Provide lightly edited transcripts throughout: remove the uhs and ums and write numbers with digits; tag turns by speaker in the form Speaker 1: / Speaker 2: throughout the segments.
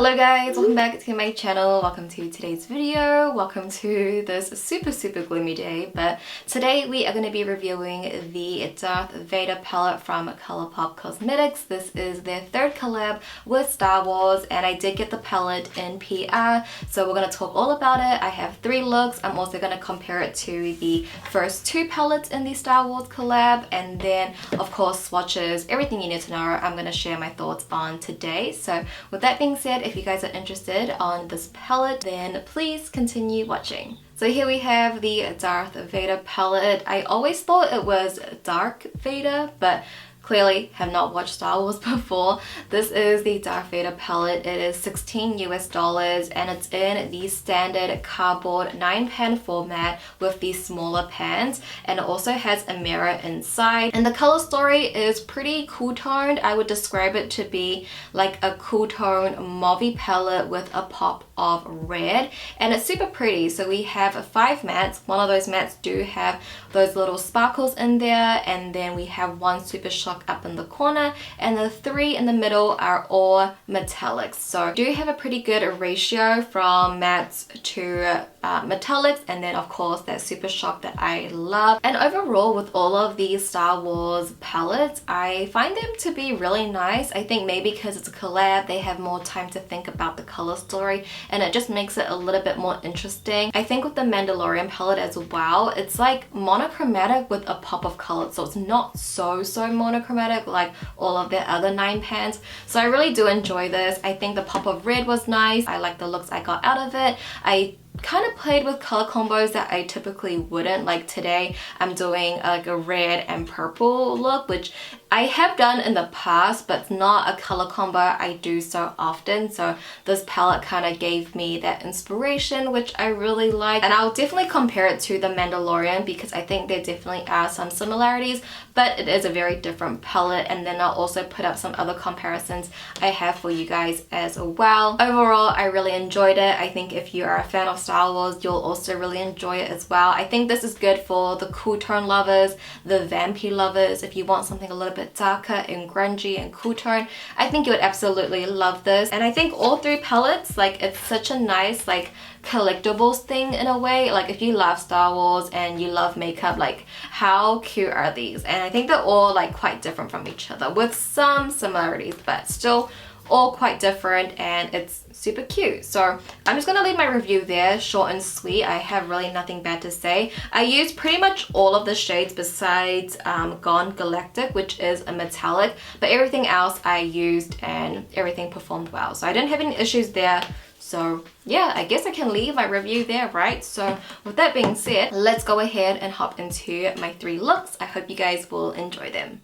Speaker 1: Hello guys, welcome back to my channel. Welcome to today's video. Welcome to this super gloomy day. But today we are going to be reviewing the Darth Vader palette from Colourpop Cosmetics. This is their third collab with Star Wars, and I did get the palette in PR, so we're going to talk all about it. I have 3 looks. I'm also going to compare it to the first 2 palettes in the Star Wars collab, and then of course swatches, everything you need to know. I'm going to share my thoughts on today. So with that being said, if you guys are interested on this palette, then please continue watching. So here we have the Darth Vader palette. I always thought it was Dark Vader, but clearly have not watched Star Wars before. This is the Darth Vader palette. It is $16 US and it's in the standard cardboard 9-pan format with the smaller pans, and it also has a mirror inside. And the color story is pretty cool toned. I would describe it to be like a cool tone mauvey palette with a pop of red, and it's super pretty. So we have 5 mattes. One of those mattes do have those little sparkles in there, and then we have one super shock up in the corner, and the 3 in the middle are all metallics. So I do have a pretty good ratio from mattes to metallics, and then of course that super shock that I love. And overall with all of these Star Wars palettes, I find them to be really nice. I think maybe because it's a collab, they have more time to think about the color story, and it just makes it a little bit more interesting. I think with the Mandalorian palette as well, it's like monochromatic with a pop of color, so it's not so monochromatic like all of their other 9 pans. So I really do enjoy this. I think the pop of red was nice. I like the looks I got out of it. I kind of played with color combos that I typically wouldn't. Like today I'm doing like a red and purple look, which I have done in the past, but it's not a color combo I do so often. So this palette kind of gave me that inspiration, which I really like. And I'll definitely compare it to the Mandalorian because I think there definitely are some similarities, but it is a very different palette. And then I'll also put up some other comparisons I have for you guys as well. Overall, I really enjoyed it. I think if you are a fan of Star Wars, you'll also really enjoy it as well. I think this is good for the cool tone lovers, the vampy lovers. If you want something a little bit darker and grungy and cool tone, I think you would absolutely love this. And I think all 3 palettes, like, it's such a nice like collectibles thing in a way. Like if you love Star Wars and you love makeup, like how cute are these? And I think they're all like quite different from each other with some similarities, but still all quite different, and it's super cute. So I'm just gonna leave my review there, short and sweet. I have really nothing bad to say. I used pretty much all of the shades besides Gone Galactic, which is a metallic, but everything else I used and everything performed well. So I didn't have any issues there. So yeah, I guess I can leave my review there, right? So with that being said, let's go ahead and hop into my 3 looks. I hope you guys will enjoy them.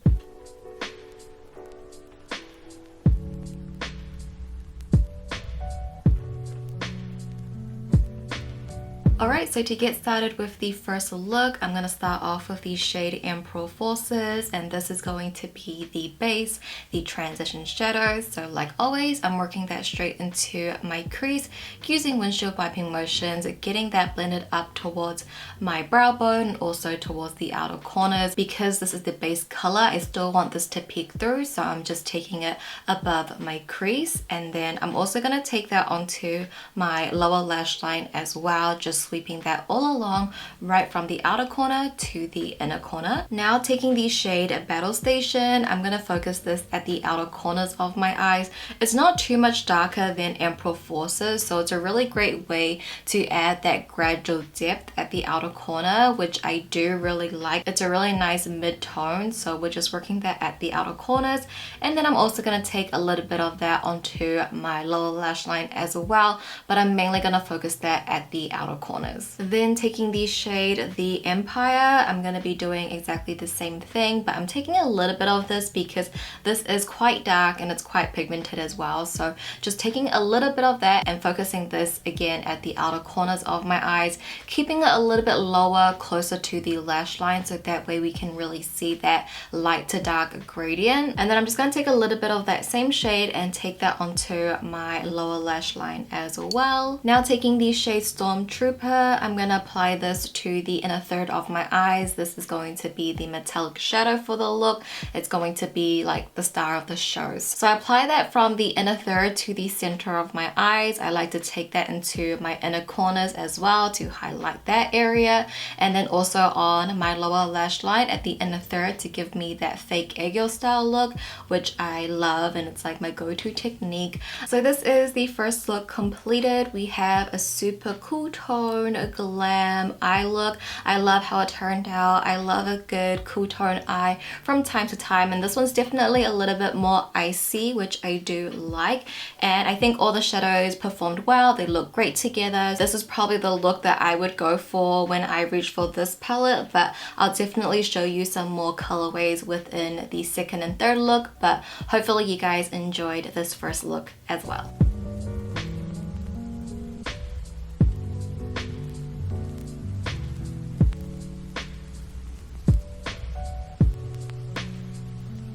Speaker 1: Alright, so to get started with the first look, I'm going to start off with the shade Emperor Forces, and this is going to be the base, the transition shadow. So like always, I'm working that straight into my crease using windshield wiping motions, getting that blended up towards my brow bone and also towards the outer corners. Because this is the base color, I still want this to peek through, so I'm just taking it above my crease, and then I'm also going to take that onto my lower lash line as well, just sweeping that all along right from the outer corner to the inner corner. Now taking the shade Battle Station, I'm going to focus this at the outer corners of my eyes. It's not too much darker than Emperor Forces, so it's a really great way to add that gradual depth at the outer corner, which I do really like. It's a really nice mid-tone, so we're just working that at the outer corners. And then I'm also going to take a little bit of that onto my lower lash line as well, but I'm mainly going to focus that at the outer corner. Then taking the shade The Empire, I'm going to be doing exactly the same thing, but I'm taking a little bit of this because this is quite dark and it's quite pigmented as well. So just taking a little bit of that and focusing this again at the outer corners of my eyes, keeping it a little bit lower, closer to the lash line, so that way we can really see that light to dark gradient. And then I'm just going to take a little bit of that same shade and take that onto my lower lash line as well. Now taking the shade Stormtrooper, Trooper. I'm going to apply this to the inner third of my eyes. This is going to be the metallic shadow for the look. It's going to be like the star of the shows. So I apply that from the inner third to the center of my eyes. I like to take that into my inner corners as well to highlight that area, and then also on my lower lash line at the inner third to give me that fake eggshell style look, which I love, and it's like my go-to technique. So this is the first look completed. We have a super cool tone, a glam eye look. I love how it turned out. I love a good cool tone eye from time to time, and this one's definitely a little bit more icy, which I do like, and I think all the shadows performed well. They look great together. This is probably the look that I would go for when I reach for this palette, but I'll definitely show you some more colorways within the second and third look, but hopefully you guys enjoyed this first look as well.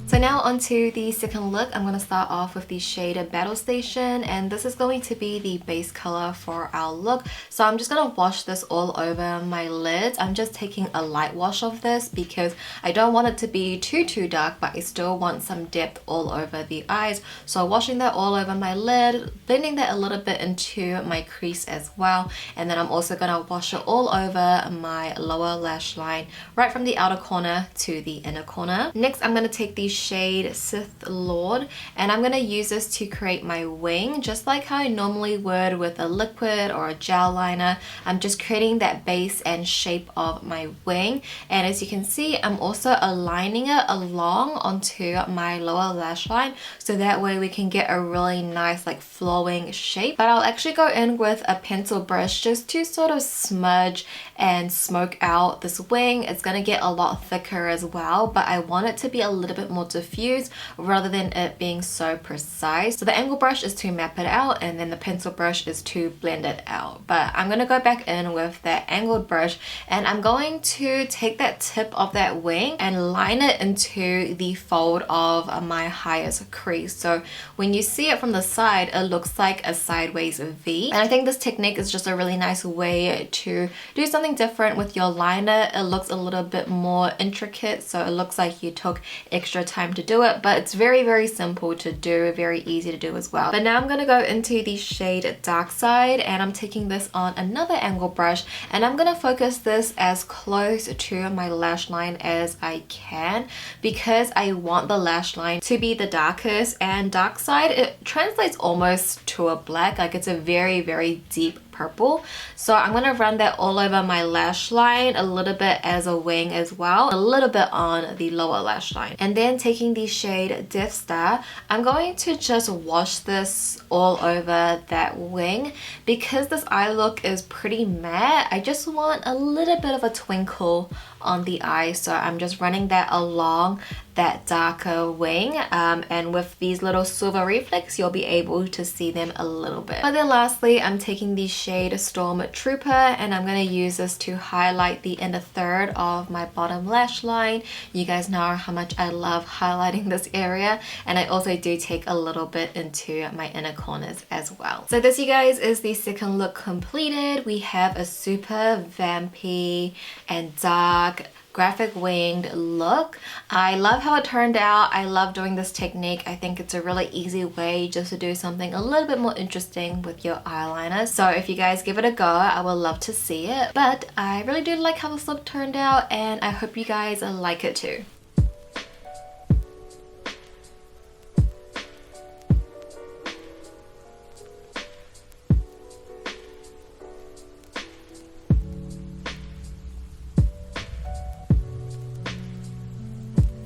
Speaker 1: So now onto the second look. I'm going to start off with the shade Battle Station, and this is going to be the base color for our look. So I'm just going to wash this all over my lids. I'm just taking a light wash of this because I don't want it to be too dark, but I still want some depth all over the eyes. So washing that all over my lid, blending that a little bit into my crease as well, and then I'm also going to wash it all over my lower lash line, right from the outer corner to the inner corner. Next, I'm going to take the shade Sith Lord, and I'm going to use this to create my wing, just like how I normally would with a liquid or a gel liner. I'm just creating that base and shape of my wing, and as you can see, I'm also aligning it along onto my lower lash line, so that way we can get a really nice like flowing shape. But I'll actually go in with a pencil brush just to sort of smudge and smoke out this wing. It's going to get a lot thicker as well, but I want it to be a little bit more diffuse rather than it being so precise. So the angle brush is to map it out, and then the pencil brush is to blend it out. But I'm going to go back in with that angled brush, and I'm going to take that tip of that wing and line it into the fold of my highest crease. So when you see it from the side, it looks like a sideways V, and I think this technique is just a really nice way to do something different with your liner. It looks a little bit more intricate, so it looks like you took extra time to do it, but it's very simple to do, very easy to do as well. But now I'm going to go into the shade Dark Side, and I'm taking this on another angle brush, and I'm going to focus this as close to my lash line as I can because I want the lash line to be the darkest. And Dark Side, it translates almost to a black, like it's a very deep purple. So I'm going to run that all over my lash line, a little bit as a wing as well, a little bit on the lower lash line. And then taking the shade Death Star, I'm going to just wash this all over that wing. Because this eye look is pretty matte, I just want a little bit of a twinkle on the eye, so I'm just running that along that darker wing, and with these little silver reflex you'll be able to see them a little bit. But then lastly, I'm taking the shade Storm Trooper, and I'm going to use this to highlight the inner third of my bottom lash line. You guys know how much I love highlighting this area, and I also do take a little bit into my inner corners as well. So this, you guys, is the second look completed. We have a super vampy and dark graphic winged look. I love how it turned out. I love doing this technique. I think it's a really easy way just to do something a little bit more interesting with your eyeliner. So if you guys give it a go, I would love to see it. But I really do like how this look turned out, and I hope you guys like it too.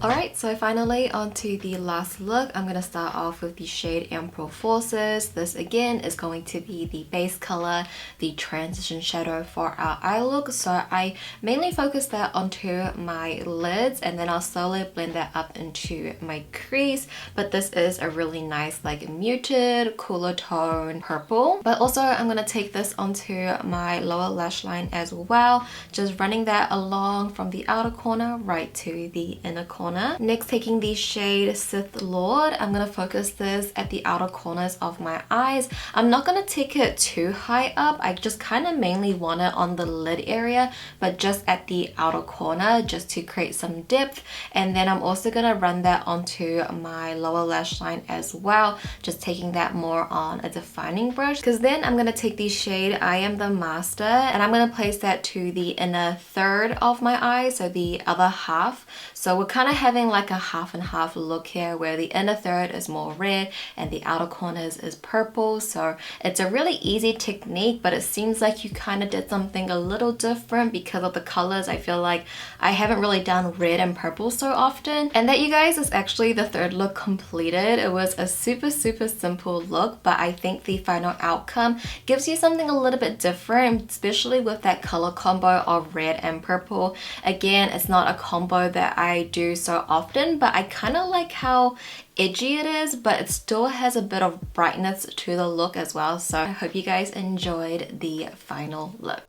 Speaker 1: Alright, so finally onto the last look. I'm going to start off with the shade Emperor Forces. This again is going to be the base color, the transition shadow for our eye look. So I mainly focus that onto my lids, and then I'll slowly blend that up into my crease. But this is a really nice like muted, cooler tone purple. But also I'm going to take this onto my lower lash line as well, just running that along from the outer corner right to the inner corner. Next, taking the shade Sith Lord, I'm going to focus this at the outer corners of my eyes. I'm not going to take it too high up. I just kind of mainly want it on the lid area, but just at the outer corner, just to create some depth. And then I'm also going to run that onto my lower lash line as well, just taking that more on a defining brush. Because then I'm going to take the shade I Am the Master, and I'm going to place that to the inner third of my eye, so the other half. So we're kind of having like a half and half look here, where the inner third is more red and the outer corners is purple. So it's a really easy technique, but it seems like you kind of did something a little different because of the colors. I feel like I haven't really done red and purple so often. And that, you guys, is actually the third look completed. It was a super simple look, but I think the final outcome gives you something a little bit different, especially with that color combo of red and purple. Again, it's not a combo that I do so often, but I kind of like how edgy it is, but it still has a bit of brightness to the look as well. So I hope you guys enjoyed the final look.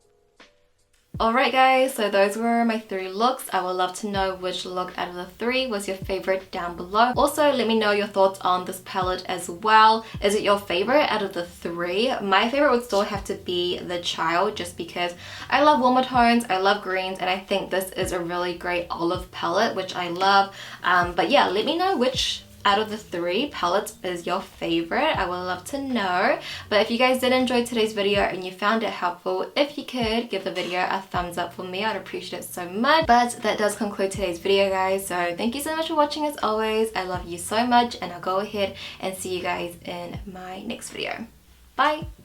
Speaker 1: Alright guys, so those were my 3 looks. I would love to know which look out of the 3 was your favorite down below. Also, let me know your thoughts on this palette as well. Is it your favorite out of the 3? My favorite would still have to be the Child, just because I love warmer tones, I love greens, and I think this is a really great olive palette, which I love. But yeah, let me know which out of the 3 palettes is your favorite. I would love to know. But if you guys did enjoy today's video and you found it helpful, if you could give the video a thumbs up for me, I'd appreciate it so much. But that does conclude today's video, guys. So thank you so much for watching as always. I love you so much, and I'll go ahead and see you guys in my next video. Bye!